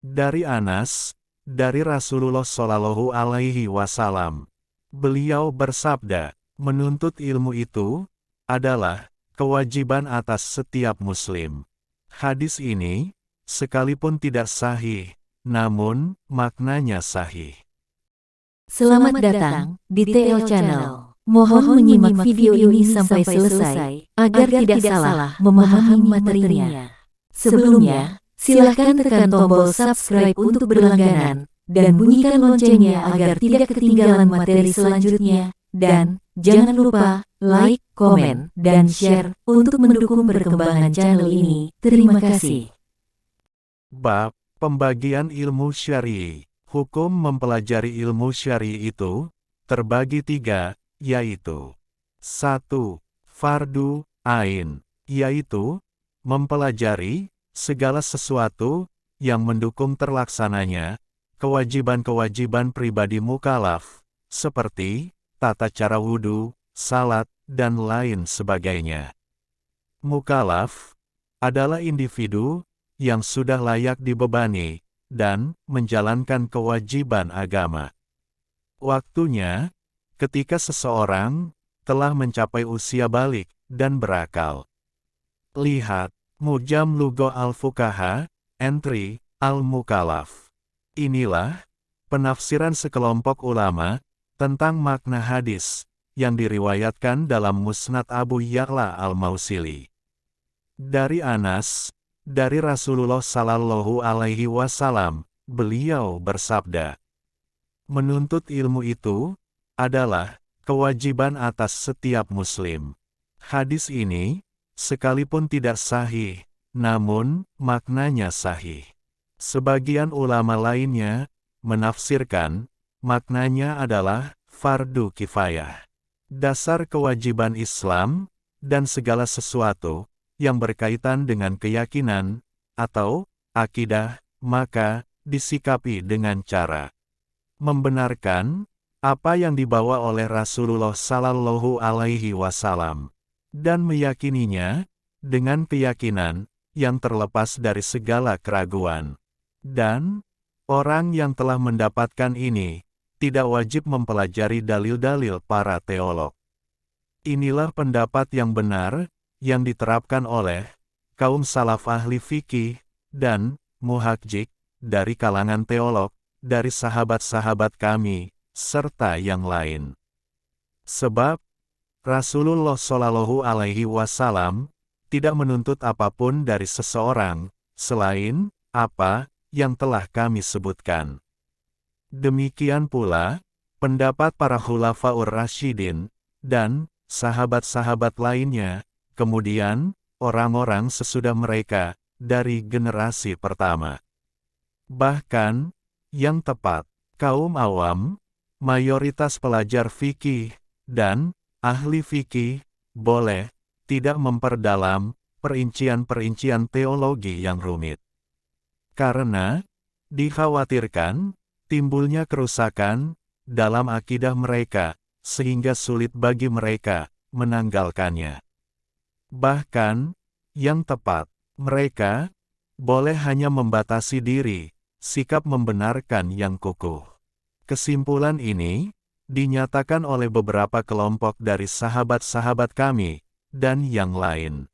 Dari Anas, dari Rasulullah Shallallahu Alaihi Wasallam. Beliau bersabda, menuntut ilmu itu adalah kewajiban atas setiap muslim. Hadis ini, sekalipun tidak sahih, namun maknanya sahih. Selamat datang di TL Channel. Mohon menyimak video ini sampai selesai, agar tidak salah memahami materinya. Sebelumnya, silakan tekan tombol subscribe untuk berlangganan, dan bunyikan loncengnya agar tidak ketinggalan materi selanjutnya. Dan, jangan lupa, like, komen, dan share, untuk mendukung perkembangan channel ini. Terima kasih. Bab Pembagian Ilmu Syar'i. Hukum mempelajari ilmu syar'i itu terbagi tiga, yaitu 1. Fardu Ain, yaitu mempelajari segala sesuatu yang mendukung terlaksananya kewajiban-kewajiban pribadi mukallaf, seperti tata cara wudhu, salat, dan lain sebagainya. Mukallaf adalah individu yang sudah layak dibebani dan menjalankan kewajiban agama. Waktunya, ketika seseorang telah mencapai usia balik dan berakal. Lihat, Mujam Lugho Al-Fuqaha, Entry, Al-Mukallaf. Inilah penafsiran sekelompok ulama tentang makna hadis yang diriwayatkan dalam Musnad Abu Ya'la Al-Mausili. Dari Anas, dari Rasulullah Sallallahu Alaihi Wasallam, beliau bersabda, menuntut ilmu itu adalah kewajiban atas setiap muslim. Hadis ini, sekalipun tidak sahih, namun maknanya sahih. Sebagian ulama lainnya menafsirkan, maknanya adalah fardu kifayah. Dasar kewajiban Islam dan segala sesuatu yang berkaitan dengan keyakinan, atau akidah, maka disikapi dengan cara membenarkan apa yang dibawa oleh Rasulullah Sallallahu Alaihi Wasallam, dan meyakininya dengan keyakinan yang terlepas dari segala keraguan. Dan orang yang telah mendapatkan ini tidak wajib mempelajari dalil-dalil para teolog. Inilah pendapat yang benar yang diterapkan oleh kaum salaf ahli fikih dan muhaqqiq dari kalangan teolog, dari sahabat-sahabat kami, serta yang lain. Sebab Rasulullah Shallallahu Alaihi Wasallam tidak menuntut apapun dari seseorang selain apa yang telah kami sebutkan. Demikian pula pendapat para khulafaur rasyidin dan sahabat-sahabat lainnya, kemudian orang-orang sesudah mereka dari generasi pertama. Bahkan yang tepat, kaum awam, mayoritas pelajar fikih dan ahli fikih boleh tidak memperdalam perincian-perincian teologi yang rumit. Karena dikhawatirkan timbulnya kerusakan dalam akidah mereka, sehingga sulit bagi mereka menanggalkannya. Bahkan, yang tepat, mereka boleh hanya membatasi diri, sikap membenarkan yang kukuh. Kesimpulan ini dinyatakan oleh beberapa kelompok dari sahabat-sahabat kami, dan yang lain.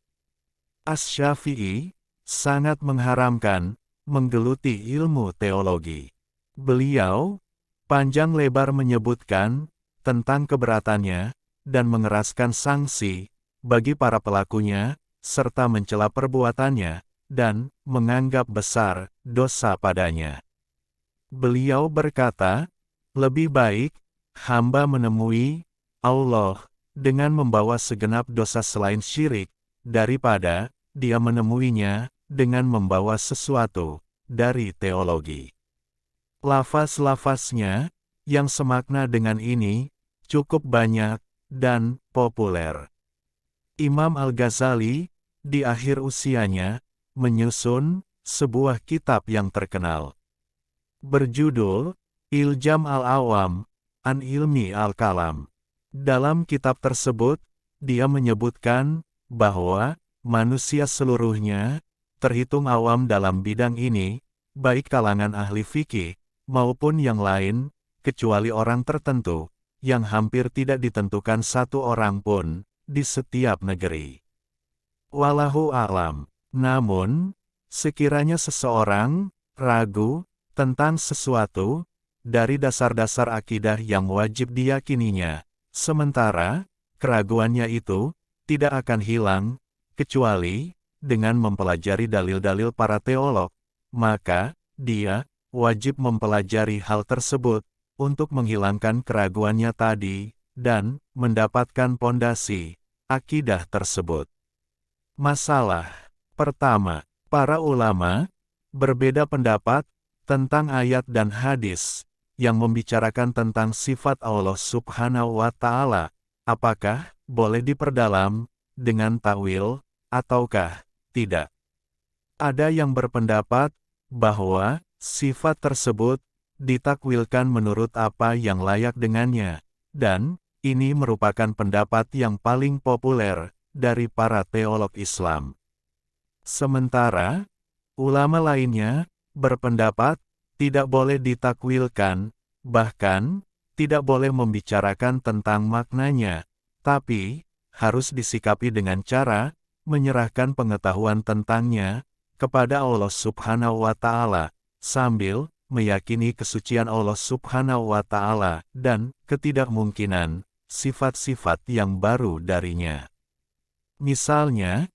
Asy-Syafi'i sangat mengharamkan menggeluti ilmu teologi. Beliau panjang lebar menyebutkan tentang keberatannya dan mengeraskan sanksi bagi para pelakunya, serta mencela perbuatannya, dan menganggap besar dosa padanya. Beliau berkata, lebih baik hamba menemui Allah dengan membawa segenap dosa selain syirik, daripada dia menemuinya dengan membawa sesuatu dari teologi. Lafaz-lafaznya yang semakna dengan ini cukup banyak dan populer. Imam Al-Ghazali, di akhir usianya, menyusun sebuah kitab yang terkenal, berjudul Iljam Al-Awam an Ilmi Al-Kalam. Dalam kitab tersebut, dia menyebutkan bahwa manusia seluruhnya terhitung awam dalam bidang ini, baik kalangan ahli fikih, maupun yang lain, kecuali orang tertentu, yang hampir tidak ditentukan satu orang pun, di setiap negeri. Wallahu a'lam. Namun, sekiranya seseorang ragu tentang sesuatu dari dasar-dasar akidah yang wajib diyakininya, sementara keraguannya itu tidak akan hilang kecuali dengan mempelajari dalil-dalil para teolog, maka dia wajib mempelajari hal tersebut untuk menghilangkan keraguannya tadi dan mendapatkan pondasi akidah tersebut. Masalah pertama, para ulama berbeda pendapat tentang ayat dan hadis yang membicarakan tentang sifat Allah Subhanahu wa Ta'ala, apakah boleh diperdalam dengan takwil ataukah tidak. Ada yang berpendapat bahwa sifat tersebut ditakwilkan menurut apa yang layak dengannya, dan ini merupakan pendapat yang paling populer dari para teolog Islam. Sementara, ulama lainnya berpendapat tidak boleh ditakwilkan, bahkan tidak boleh membicarakan tentang maknanya, tapi harus disikapi dengan cara menyerahkan pengetahuan tentangnya kepada Allah Subhanahu wa Ta'ala, sambil meyakini kesucian Allah Subhanahu wa Ta'ala dan ketidakmungkinan sifat-sifat yang baru darinya. Misalnya,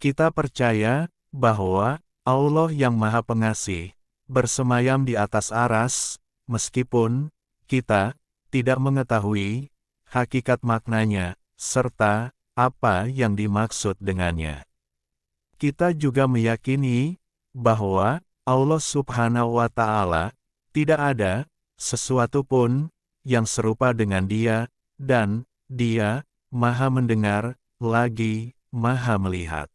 kita percaya bahwa Allah yang Maha Pengasih bersemayam di atas aras, meskipun kita tidak mengetahui hakikat maknanya serta apa yang dimaksud dengannya. Kita juga meyakini bahwa Allah Subhanahu wa Ta'ala tidak ada sesuatu pun yang serupa dengan Dia, dan Dia Maha Mendengar lagi Maha Melihat.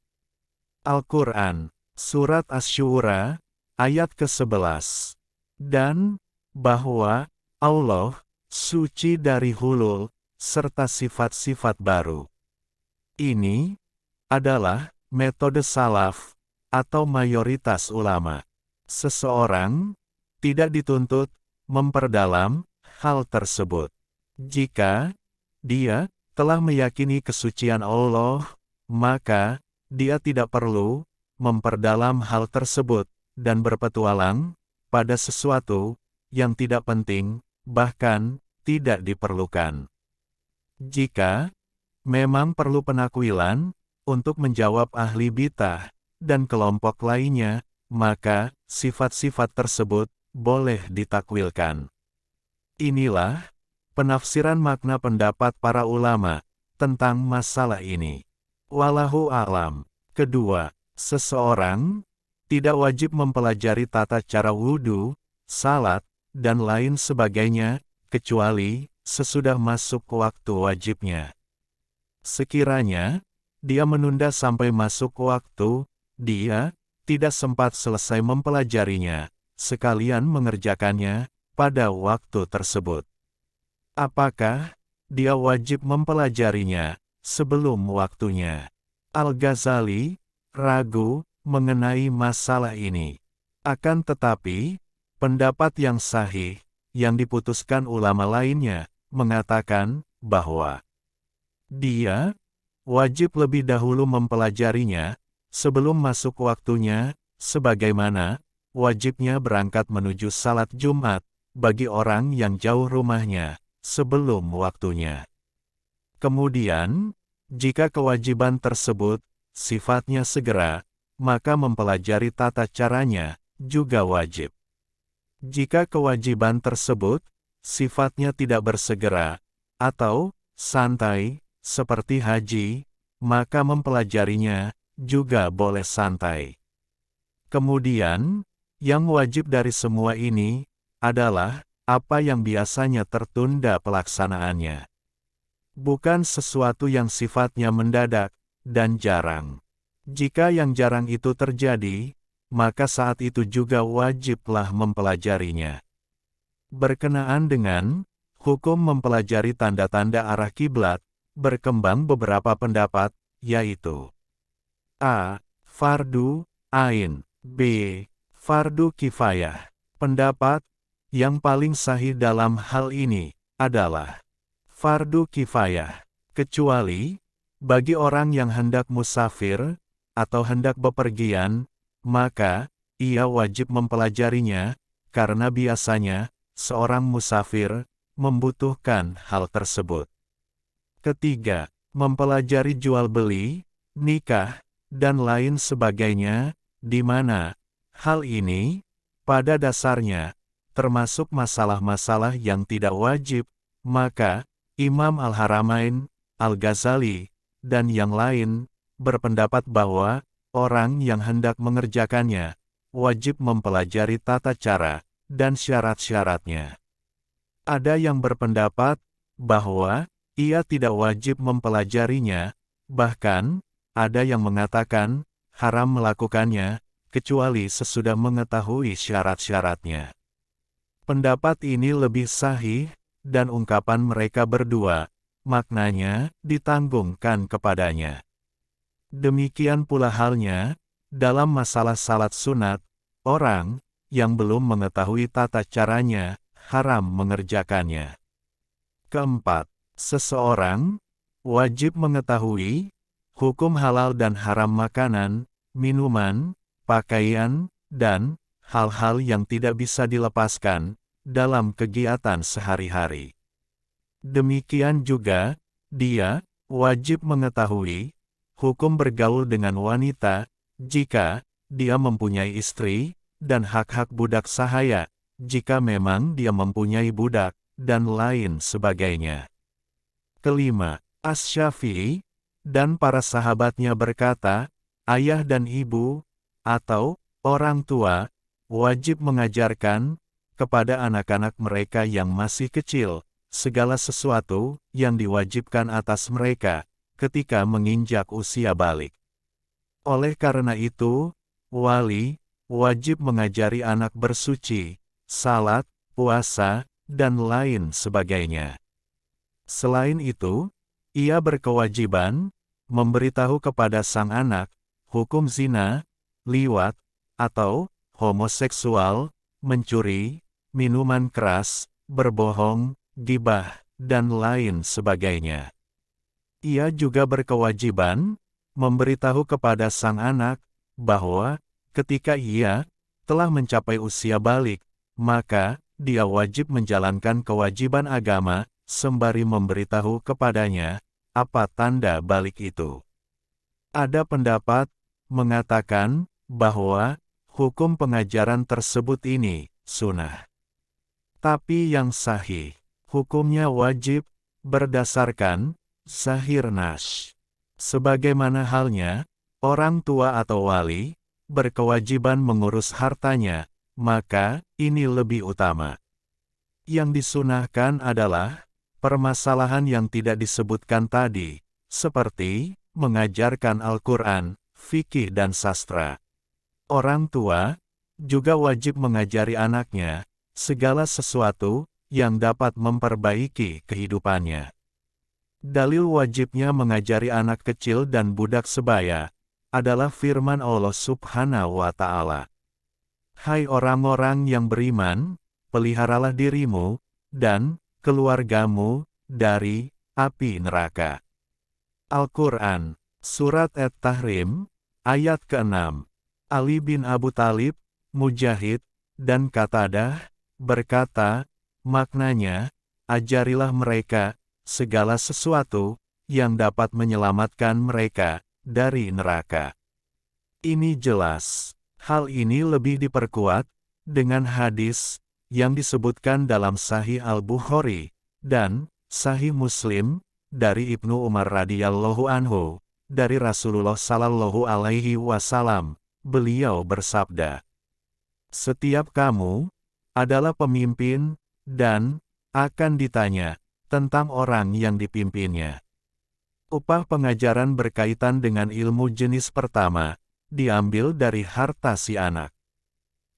Al-Quran, Surat Asy-Syu'ara, ayat ke-11. Dan bahwa Allah suci dari hulul serta sifat-sifat baru. Ini adalah metode salaf atau mayoritas ulama. Seseorang tidak dituntut memperdalam hal tersebut. Jika dia telah meyakini kesucian Allah, maka dia tidak perlu memperdalam hal tersebut dan berpetualang pada sesuatu yang tidak penting, bahkan tidak diperlukan. Jika memang perlu penakwilan untuk menjawab ahli bidah dan kelompok lainnya, maka sifat-sifat tersebut boleh ditakwilkan. Inilah penafsiran makna pendapat para ulama tentang masalah ini. Wallahu a'lam. Kedua, seseorang tidak wajib mempelajari tata cara wudhu, salat, dan lain sebagainya, kecuali sesudah masuk waktu wajibnya. Sekiranya dia menunda sampai masuk waktu, dia tidak sempat selesai mempelajarinya, sekalian mengerjakannya pada waktu tersebut. Apakah dia wajib mempelajarinya sebelum waktunya? Al-Ghazali ragu mengenai masalah ini. Akan tetapi, pendapat yang sahih yang diputuskan ulama lainnya mengatakan bahwa dia wajib lebih dahulu mempelajarinya sebelum masuk waktunya, sebagaimana wajibnya berangkat menuju salat Jumat bagi orang yang jauh rumahnya sebelum waktunya. Kemudian, jika kewajiban tersebut sifatnya segera, maka mempelajari tata caranya juga wajib. Jika kewajiban tersebut sifatnya tidak bersegera atau santai, seperti haji, maka mempelajarinya juga boleh santai. Kemudian, yang wajib dari semua ini adalah apa yang biasanya tertunda pelaksanaannya. Bukan sesuatu yang sifatnya mendadak dan jarang. Jika yang jarang itu terjadi, maka saat itu juga wajiblah mempelajarinya. Berkenaan dengan hukum mempelajari tanda-tanda arah kiblat, berkembang beberapa pendapat, yaitu A. Fardu Ain, B. Fardu kifayah. Pendapat yang paling sahih dalam hal ini adalah fardu kifayah, kecuali bagi orang yang hendak musafir atau hendak bepergian, maka ia wajib mempelajarinya, karena biasanya seorang musafir membutuhkan hal tersebut. Ketiga, mempelajari jual beli, nikah, dan lain sebagainya, di mana hal ini pada dasarnya termasuk masalah-masalah yang tidak wajib, maka Imam Al-Haramain, Al-Ghazali, dan yang lain berpendapat bahwa orang yang hendak mengerjakannya wajib mempelajari tata cara dan syarat-syaratnya. Ada yang berpendapat bahwa ia tidak wajib mempelajarinya, bahkan ada yang mengatakan haram melakukannya, kecuali sesudah mengetahui syarat-syaratnya. Pendapat ini lebih sahih, dan ungkapan mereka berdua, maknanya ditanggungkan kepadanya. Demikian pula halnya, dalam masalah salat sunat, orang yang belum mengetahui tata caranya, haram mengerjakannya. Keempat, seseorang wajib mengetahui hukum halal dan haram makanan, minuman, pakaian, dan hal-hal yang tidak bisa dilepaskan dalam kegiatan sehari-hari. Demikian juga, dia wajib mengetahui hukum bergaul dengan wanita, jika dia mempunyai istri, dan hak-hak budak sahaya, jika memang dia mempunyai budak, dan lain sebagainya. Kelima, Asy-Syafi'i dan para sahabatnya berkata, ayah dan ibu, atau orang tua, wajib mengajarkan kepada anak-anak mereka yang masih kecil, segala sesuatu yang diwajibkan atas mereka ketika menginjak usia balik. Oleh karena itu, wali wajib mengajari anak bersuci, salat, puasa, dan lain sebagainya. Selain itu, ia berkewajiban memberitahu kepada sang anak hukum zina, liwat, atau homoseksual, mencuri, minuman keras, berbohong, gibah, dan lain sebagainya. Ia juga berkewajiban memberitahu kepada sang anak bahwa ketika ia telah mencapai usia balik, maka dia wajib menjalankan kewajiban agama sembari memberitahu kepadanya apa tanda balik itu. Ada pendapat mengatakan bahwa hukum pengajaran tersebut ini sunnah. Tapi yang sahih, hukumnya wajib berdasarkan zahir nas. Sebagaimana halnya, orang tua atau wali berkewajiban mengurus hartanya, maka ini lebih utama. Yang disunahkan adalah permasalahan yang tidak disebutkan tadi, seperti mengajarkan Al-Quran, fikih dan sastra. Orang tua juga wajib mengajari anaknya segala sesuatu yang dapat memperbaiki kehidupannya. Dalil wajibnya mengajari anak kecil dan budak sebaya adalah firman Allah Subhanahu wa Ta'ala. Hai orang-orang yang beriman, peliharalah dirimu dan keluargamu dari api neraka. Al-Quran, Surat At-Tahrim, ayat ke-6. Ali bin Abu Thalib, Mujahid, dan Qatadah berkata, maknanya, ajarilah mereka segala sesuatu yang dapat menyelamatkan mereka dari neraka. Ini jelas. Hal ini lebih diperkuat dengan hadis yang disebutkan dalam Sahih Al-Bukhari dan Sahih Muslim dari Ibnu Umar radhiyallahu anhu dari Rasulullah sallallahu alaihi wasallam. Beliau bersabda, "Setiap kamu adalah pemimpin dan akan ditanya tentang orang yang dipimpinnya." Upah pengajaran berkaitan dengan ilmu jenis pertama diambil dari harta si anak.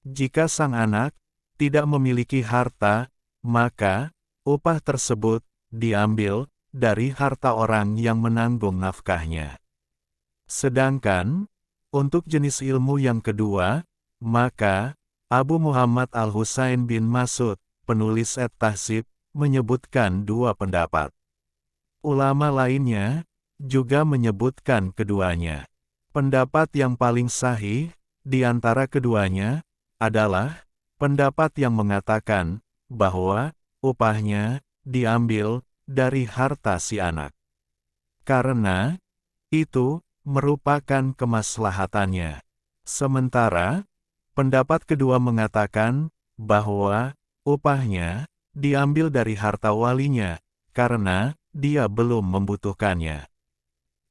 Jika sang anak tidak memiliki harta, maka upah tersebut diambil dari harta orang yang menanggung nafkahnya. Sedangkan untuk jenis ilmu yang kedua, Maka, Abu Muhammad Al-Husain bin Masud, penulis At-Tahzib, menyebutkan dua pendapat. Ulama lainnya juga menyebutkan keduanya. Pendapat yang paling sahih di antara keduanya adalah pendapat yang mengatakan bahwa upahnya diambil dari harta si anak. Karena itu merupakan kemaslahatannya. Sementara pendapat kedua mengatakan bahwa upahnya diambil dari harta walinya karena dia belum membutuhkannya.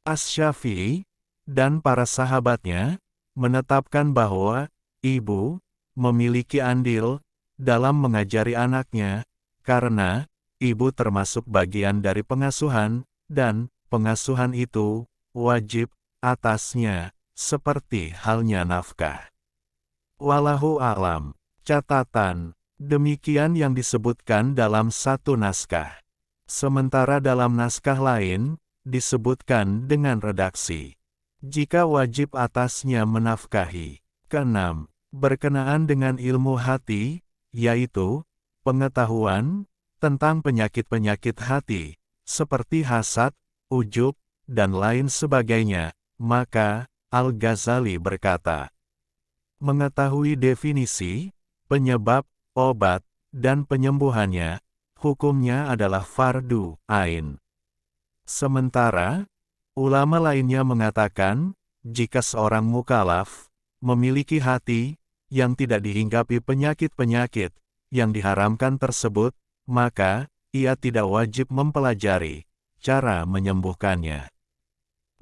Asy-Syafi'i dan para sahabatnya menetapkan bahwa ibu memiliki andil dalam mengajari anaknya karena ibu termasuk bagian dari pengasuhan dan pengasuhan itu wajib atasnya seperti halnya nafkah. Wallahu a'lam. Catatan, demikian yang disebutkan dalam satu naskah. Sementara dalam naskah lain, disebutkan dengan redaksi. Jika wajib atasnya menafkahi. Keenam, berkenaan dengan ilmu hati, yaitu pengetahuan tentang penyakit-penyakit hati, seperti hasad, ujub, dan lain sebagainya, maka Al-Ghazali berkata, mengetahui definisi, penyebab, obat, dan penyembuhannya, hukumnya adalah fardu ain. Sementara, ulama lainnya mengatakan, jika seorang mukallaf memiliki hati yang tidak dihinggapi penyakit-penyakit yang diharamkan tersebut, maka ia tidak wajib mempelajari cara menyembuhkannya.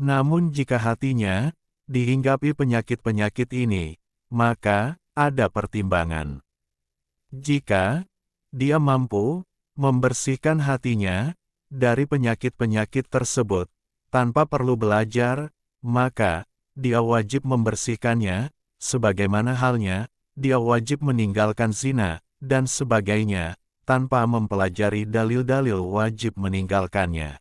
Namun jika hatinya dihinggapi penyakit-penyakit ini, maka ada pertimbangan. Jika dia mampu membersihkan hatinya dari penyakit-penyakit tersebut tanpa perlu belajar, maka dia wajib membersihkannya, sebagaimana halnya dia wajib meninggalkan zina dan sebagainya tanpa mempelajari dalil-dalil wajib meninggalkannya.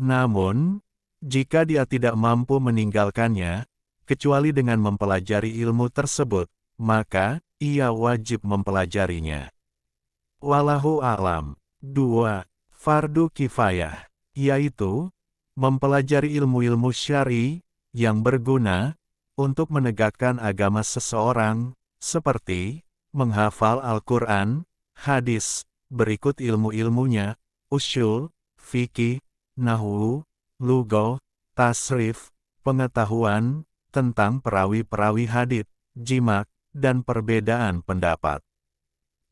Namun, jika dia tidak mampu meninggalkannya, kecuali dengan mempelajari ilmu tersebut, maka ia wajib mempelajarinya. Wallahu a'lam. 2. Fardu kifayah, yaitu mempelajari ilmu-ilmu syar'i yang berguna untuk menegakkan agama seseorang, seperti menghafal Al-Quran, hadis, berikut ilmu-ilmunya, usyul, fikih, nahwu, lughah, tasrif, pengetahuan tentang perawi-perawi hadits, jimak, dan perbedaan pendapat.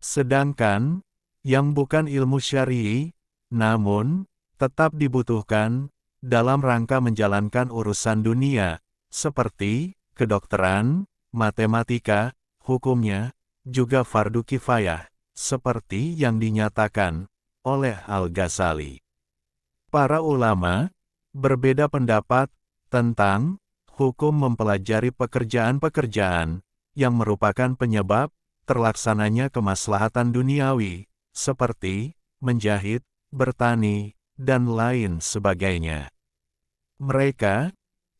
Sedangkan, yang bukan ilmu syar'i, namun tetap dibutuhkan dalam rangka menjalankan urusan dunia, seperti kedokteran, matematika, hukumnya juga fardu kifayah, seperti yang dinyatakan oleh Al-Ghazali. Para ulama berbeda pendapat tentang hukum mempelajari pekerjaan-pekerjaan yang merupakan penyebab terlaksananya kemaslahatan duniawi, seperti menjahit, bertani, dan lain sebagainya. Mereka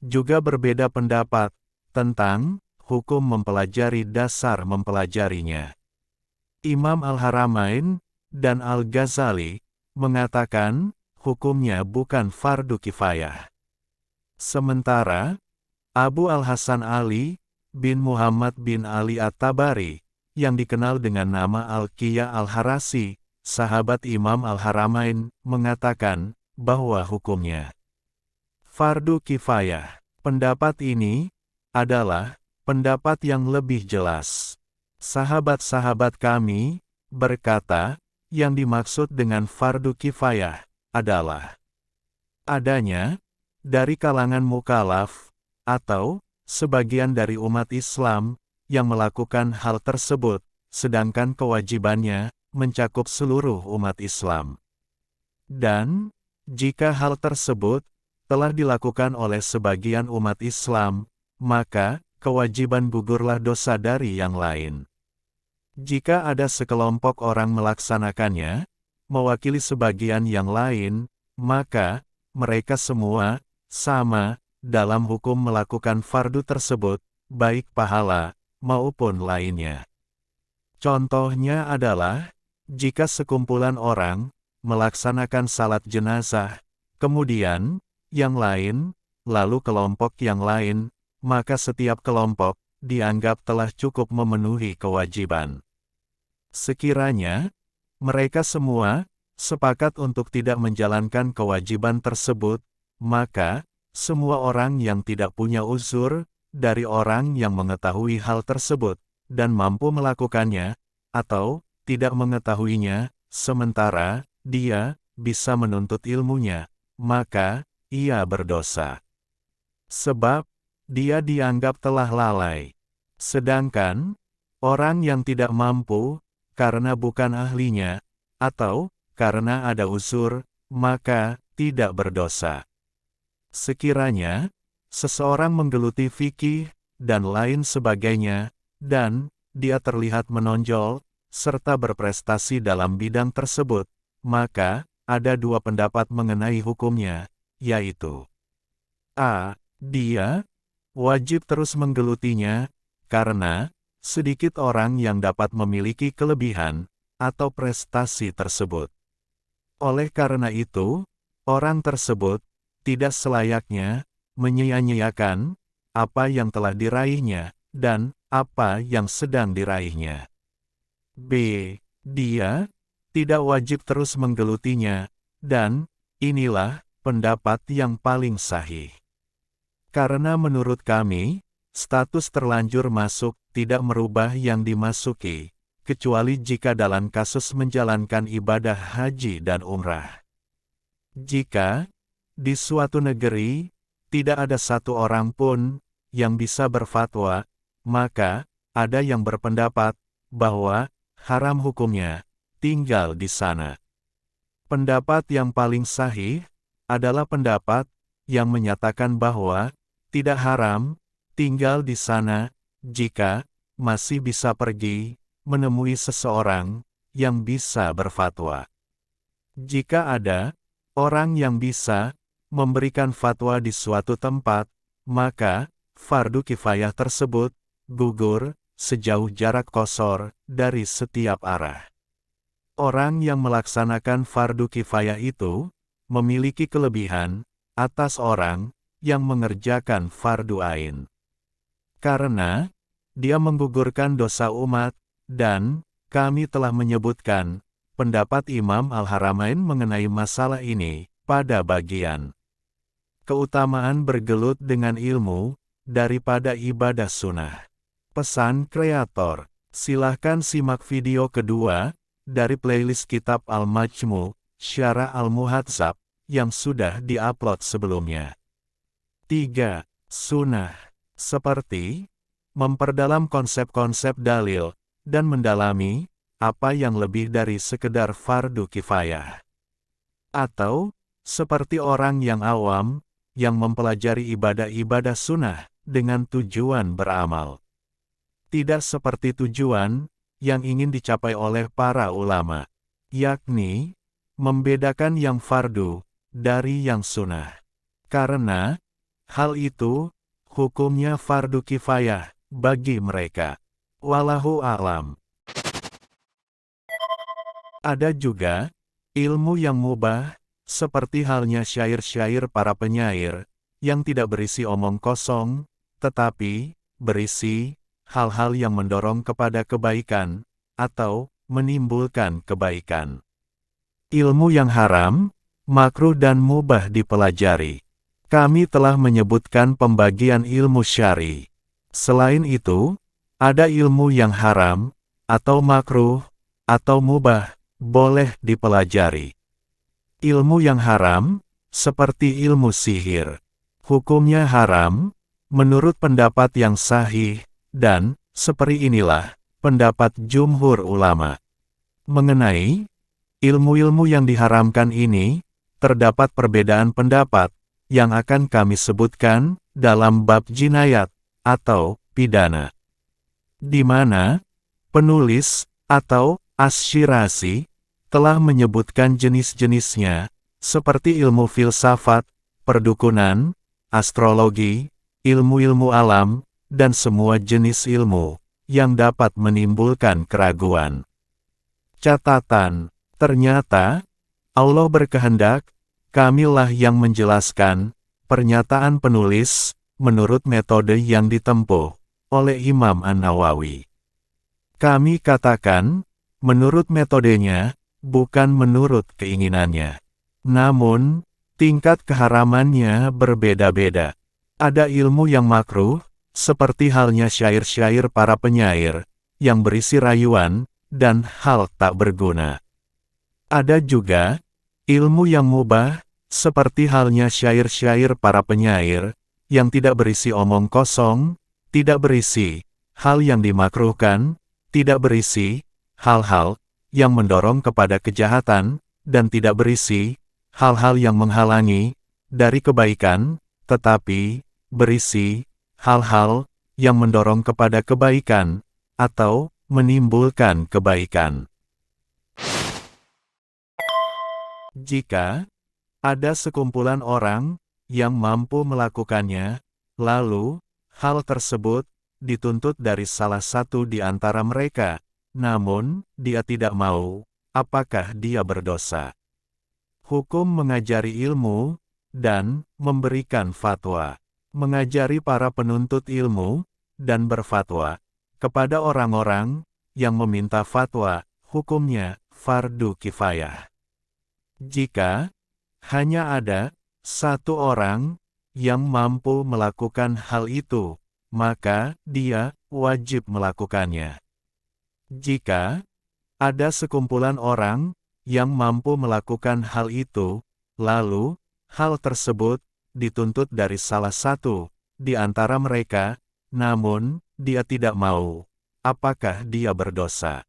juga berbeda pendapat tentang hukum mempelajari dasar mempelajarinya. Imam Al-Haramain dan Al-Ghazali mengatakan hukumnya bukan fardu kifayah. Sementara, Abu Al-Hasan Ali bin Muhammad bin Ali At-Tabari, yang dikenal dengan nama Al-Qiyya Al-Harasi, sahabat Imam Al-Haramain, mengatakan bahwa hukumnya fardu kifayah. Pendapat ini adalah pendapat yang lebih jelas. Sahabat-sahabat kami berkata, yang dimaksud dengan fardu kifayah adalah adanya dari kalangan mukallaf atau sebagian dari umat Islam yang melakukan hal tersebut, sedangkan kewajibannya mencakup seluruh umat Islam. Dan, jika hal tersebut telah dilakukan oleh sebagian umat Islam, maka kewajiban gugurlah dosa dari yang lain. Jika ada sekelompok orang melaksanakannya, mewakili sebagian yang lain, maka mereka semua sama dalam hukum melakukan fardu tersebut, baik pahala maupun lainnya. Contohnya adalah, jika sekumpulan orang melaksanakan salat jenazah, kemudian yang lain, lalu kelompok yang lain, maka setiap kelompok dianggap telah cukup memenuhi kewajiban. Sekiranya mereka semua sepakat untuk tidak menjalankan kewajiban tersebut, maka semua orang yang tidak punya uzur dari orang yang mengetahui hal tersebut dan mampu melakukannya, atau tidak mengetahuinya, sementara dia bisa menuntut ilmunya, maka ia berdosa. Sebab dia dianggap telah lalai. Sedangkan orang yang tidak mampu karena bukan ahlinya, atau karena ada uzur, maka tidak berdosa. Sekiranya seseorang menggeluti fikih dan lain sebagainya, dan dia terlihat menonjol serta berprestasi dalam bidang tersebut, maka ada dua pendapat mengenai hukumnya, yaitu a. Dia wajib terus menggelutinya, karena sedikit orang yang dapat memiliki kelebihan atau prestasi tersebut. Oleh karena itu, orang tersebut tidak selayaknya menyia-nyiakan apa yang telah diraihnya dan apa yang sedang diraihnya. B. Dia tidak wajib terus menggelutinya, dan inilah pendapat yang paling sahih. Karena menurut kami, status terlanjur masuk tidak merubah yang dimasuki, kecuali jika dalam kasus menjalankan ibadah haji dan umrah. Jika di suatu negeri tidak ada satu orang pun yang bisa berfatwa, maka ada yang berpendapat bahwa haram hukumnya tinggal di sana. Pendapat yang paling sahih adalah pendapat yang menyatakan bahwa tidak haram tinggal di sana jika masih bisa pergi menemui seseorang yang bisa berfatwa. Jika ada orang yang bisa memberikan fatwa di suatu tempat, maka fardu kifayah tersebut gugur sejauh jarak qashar dari setiap arah. Orang yang melaksanakan fardu kifayah itu memiliki kelebihan atas orang yang mengerjakan fardu ain. Karena dia menggugurkan dosa umat, dan kami telah menyebutkan pendapat Imam Al-Haramain mengenai masalah ini pada bagian keutamaan bergelut dengan ilmu daripada ibadah sunnah. Pesan kreator, silahkan simak video kedua dari playlist kitab Al-Majmu' Syarah Al-Muhadzab yang sudah diupload sebelumnya. 3. Sunnah, seperti memperdalam konsep-konsep dalil dan mendalami apa yang lebih dari sekedar fardu kifayah. Atau seperti orang yang awam yang mempelajari ibadah-ibadah sunnah dengan tujuan beramal. Tidak seperti tujuan yang ingin dicapai oleh para ulama, yakni membedakan yang fardu dari yang sunnah. Karena hal itu hukumnya fardu kifayah bagi mereka. Wallahu a'lam. Ada juga ilmu yang mubah, seperti halnya syair-syair para penyair, yang tidak berisi omong kosong, tetapi berisi hal-hal yang mendorong kepada kebaikan, atau menimbulkan kebaikan. Ilmu yang haram, makruh dan mubah dipelajari. Kami telah menyebutkan pembagian ilmu syar'i. Selain itu, ada ilmu yang haram, atau makruh, atau mubah, boleh dipelajari. Ilmu yang haram, seperti ilmu sihir, hukumnya haram, menurut pendapat yang sahih, dan seperti inilah pendapat jumhur ulama. Mengenai ilmu-ilmu yang diharamkan ini, terdapat perbedaan pendapat yang akan kami sebutkan dalam bab jinayat atau pidana, di mana penulis atau Asy-Syirazi telah menyebutkan jenis-jenisnya, seperti ilmu filsafat, perdukunan, astrologi, ilmu-ilmu alam, dan semua jenis ilmu yang dapat menimbulkan keraguan. Catatan, ternyata, Allah berkehendak, kamilah yang menjelaskan, pernyataan penulis, menurut metode yang ditempuh oleh Imam An-Nawawi. Kami katakan, menurut metodenya, bukan menurut keinginannya. Namun, tingkat keharamannya berbeda-beda. Ada ilmu yang makruh, seperti halnya syair-syair para penyair, yang berisi rayuan, dan hal tak berguna. Ada juga, ilmu yang mubah, seperti halnya syair-syair para penyair, yang tidak berisi omong kosong, tidak berisi hal yang dimakruhkan, tidak berisi hal-hal yang mendorong kepada kejahatan, dan tidak berisi hal-hal yang menghalangi dari kebaikan, tetapi berisi hal-hal yang mendorong kepada kebaikan, atau menimbulkan kebaikan. Jika ada sekumpulan orang yang mampu melakukannya, lalu hal tersebut dituntut dari salah satu di antara mereka, namun dia tidak mau, apakah dia berdosa? Hukum mengajari ilmu dan memberikan fatwa. Mengajari para penuntut ilmu dan berfatwa kepada orang-orang yang meminta fatwa, hukumnya fardu kifayah. Jika hanya ada satu orang yang mampu melakukan hal itu, maka dia wajib melakukannya. Jika ada sekumpulan orang yang mampu melakukan hal itu, lalu hal tersebut dituntut dari salah satu di antara mereka, namun dia tidak mau, apakah dia berdosa?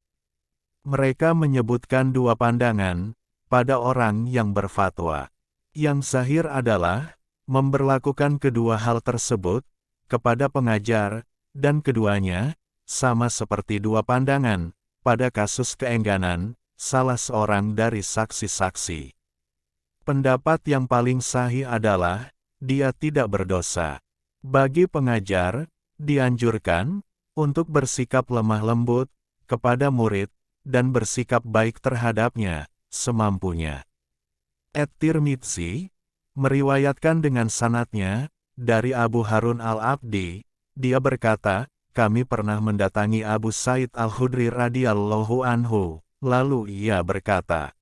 Mereka menyebutkan dua pandangan pada orang yang berfatwa. Yang sahih adalah memberlakukan kedua hal tersebut kepada pengajar, dan keduanya sama seperti dua pandangan pada kasus keengganan salah seorang dari saksi-saksi. Pendapat yang paling sahih adalah dia tidak berdosa. Bagi pengajar, dianjurkan untuk bersikap lemah lembut kepada murid dan bersikap baik terhadapnya semampunya. At-Tirmidzi meriwayatkan dengan sanadnya dari Abu Harun al-Abdi, dia berkata, kami pernah mendatangi Abu Sa'id al-Khudri radhiyallahu anhu, lalu ia berkata,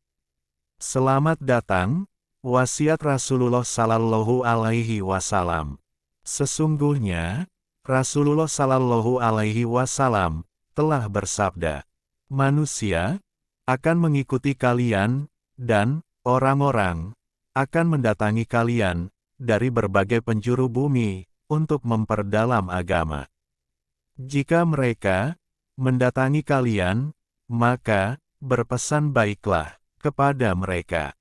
selamat datang, wasiat Rasulullah sallallahu alaihi wasallam. Sesungguhnya, Rasulullah sallallahu alaihi wasallam telah bersabda, manusia akan mengikuti kalian, dan orang-orang akan mendatangi kalian dari berbagai penjuru bumi untuk memperdalam agama. Jika mereka mendatangi kalian, maka berpesan baiklah kepada mereka.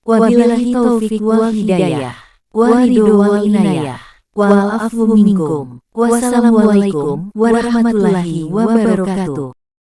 Wabillahi taufiq wal hidayah, wal ridho wal inayah, wal afu minkum. Wassalamualaikum warahmatullahi wabarakatuh.